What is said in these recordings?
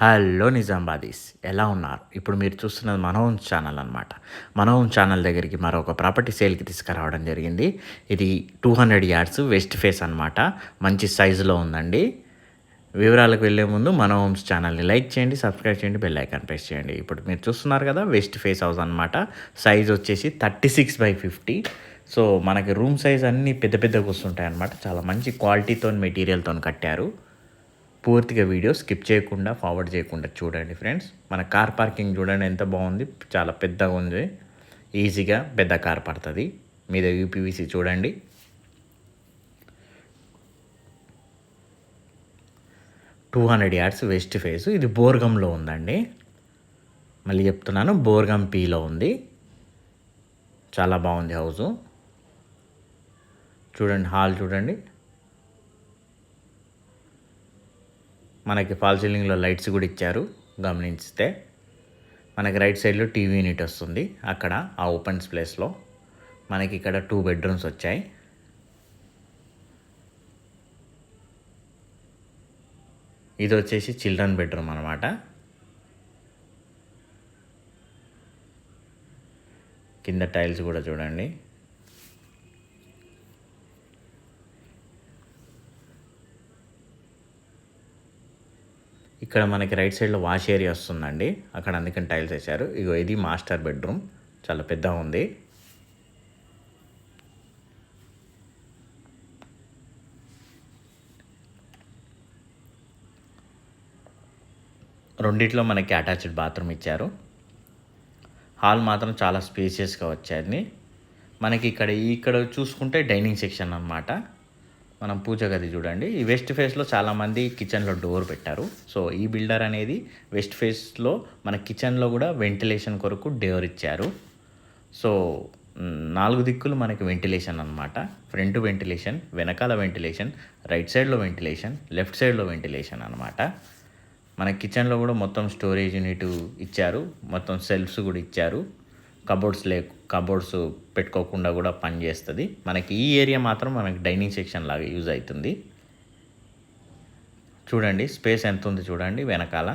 Hello నిజామాబాదీస్ ఎలా ఉన్నారు? ఇప్పుడు మీరు చూస్తున్నది మన ఓన్ ఛానల్ అనమాట. మన ఓన్ ఛానల్ దగ్గరికి మరొక ప్రాపర్టీ సేల్‌కి తీసుకురావడం జరిగింది. ఇది 200 యార్డ్స్ వెస్ట్ ఫేస్ అనమాట. మంచి సైజులో ఉందండి. వివరాలకు వెళ్ళే ముందు మన హోమ్స్ ఛానల్‌ని లైక్ చేయండి, సబ్స్క్రైబ్ చేయండి, బెల్ ఐకాన్ ప్రెస్ చేయండి. ఇప్పుడు మీరు చూస్తున్నారు కదా వెస్ట్ ఫేస్ హౌస్ అనమాట. సైజ్ వచ్చేసి 36/50. సో మనకి రూమ్ సైజ్ అన్నీ పెద్ద పెద్దగా వస్తుంటాయి అనమాట. చాలా మంచి క్వాలిటీతోని మెటీరియల్‌తోని కట్టారు. పూర్తిగా వీడియో స్కిప్ చేయకుండా ఫార్వర్డ్ చేయకుండా చూడండి ఫ్రెండ్స్. మన కార్ పార్కింగ్ చూడండి ఎంత బాగుంది, చాలా పెద్దగా ఉంది. ఈజీగా పెద్ద కార్ పడుతుంది. మీద యూపీవీసీ చూడండి. Two 200 yards west face. ఇది బోర్గంలో ఉందండి. మళ్ళీ చెప్తున్నాను, బోర్గం పీలో ఉంది. చాలా బాగుంది హౌజు. చూడండి, హాల్ చూడండి. మనకి ఫాల్ సీలింగ్లో లైట్స్ కూడా ఇచ్చారు. గమనిస్తే మనకి రైట్ సైడ్లో టీవీ యూనిట్ వస్తుంది. అక్కడ ఆ ఓపెన్ ప్లేస్లో మనకి ఇక్కడ 2 బెడ్రూమ్స్ వచ్చాయి. ఇది వచ్చేసి చిల్డ్రన్ బెడ్రూమ్ అనమాట. కింద టైల్స్ కూడా చూడండి. ఇక్కడ మనకి రైట్ సైడ్లో వాష్ ఏరియా వస్తుందండి. అక్కడ అందుకని టైల్స్ వేశారు. ఇగో ఇది మాస్టర్ బెడ్రూమ్, చాలా పెద్దగా ఉంది. రెండిట్లో మనకి అటాచ్డ్ బాత్రూమ్ ఇచ్చారు. హాల్ మాత్రం చాలా స్పేసియస్గా వచ్చాయి. మనకి ఇక్కడ చూసుకుంటే డైనింగ్ సెక్షన్ అనమాట. మనం పూజ గది చూడండి. ఈ వెస్ట్ ఫేస్లో చాలామంది కిచెన్లో డోర్ పెట్టారు. సో ఈ బిల్డర్ అనేది వెస్ట్ ఫేస్లో మన కిచెన్లో కూడా వెంటిలేషన్ కొరకు డోర్ ఇచ్చారు. సో 4 దిక్కులు మనకి వెంటిలేషన్ అనమాట. ఫ్రంట్ వెంటిలేషన్, వెనకాల వెంటిలేషన్, రైట్ సైడ్లో వెంటిలేషన్, లెఫ్ట్ సైడ్లో వెంటిలేషన్ అనమాట. మన కిచెన్లో కూడా మొత్తం స్టోరేజ్ యూనిట్ ఇచ్చారు. మొత్తం సెల్ఫ్స్ కూడా ఇచ్చారు. కబోర్డ్స్ పెట్టుకోకుండా కూడా పనిచేస్తుంది. మనకి ఈ ఏరియా మాత్రం మనకి డైనింగ్ సెక్షన్ లాగా యూజ్ అవుతుంది. చూడండి స్పేస్ ఎంత ఉంది చూడండి. వెనకాల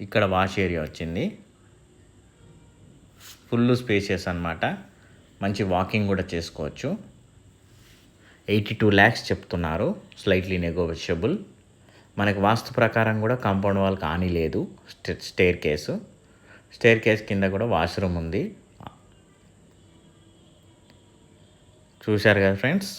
ఇక్కడ వాష్ ఏరియా వచ్చింది. ఫుల్ స్పేసియస్ అనమాట. మంచి వాకింగ్ కూడా చేసుకోవచ్చు. 82 lakhs చెప్తున్నారు. Slightly negotiable. మనకి వాస్తు ప్రకారం కూడా కాంపౌండ్ వాల్ కానీ లేదు. స్టేర్ కేస్ కింద కూడా వాష్రూమ్ ఉంది. చూశారు కదా ఫ్రెండ్స్.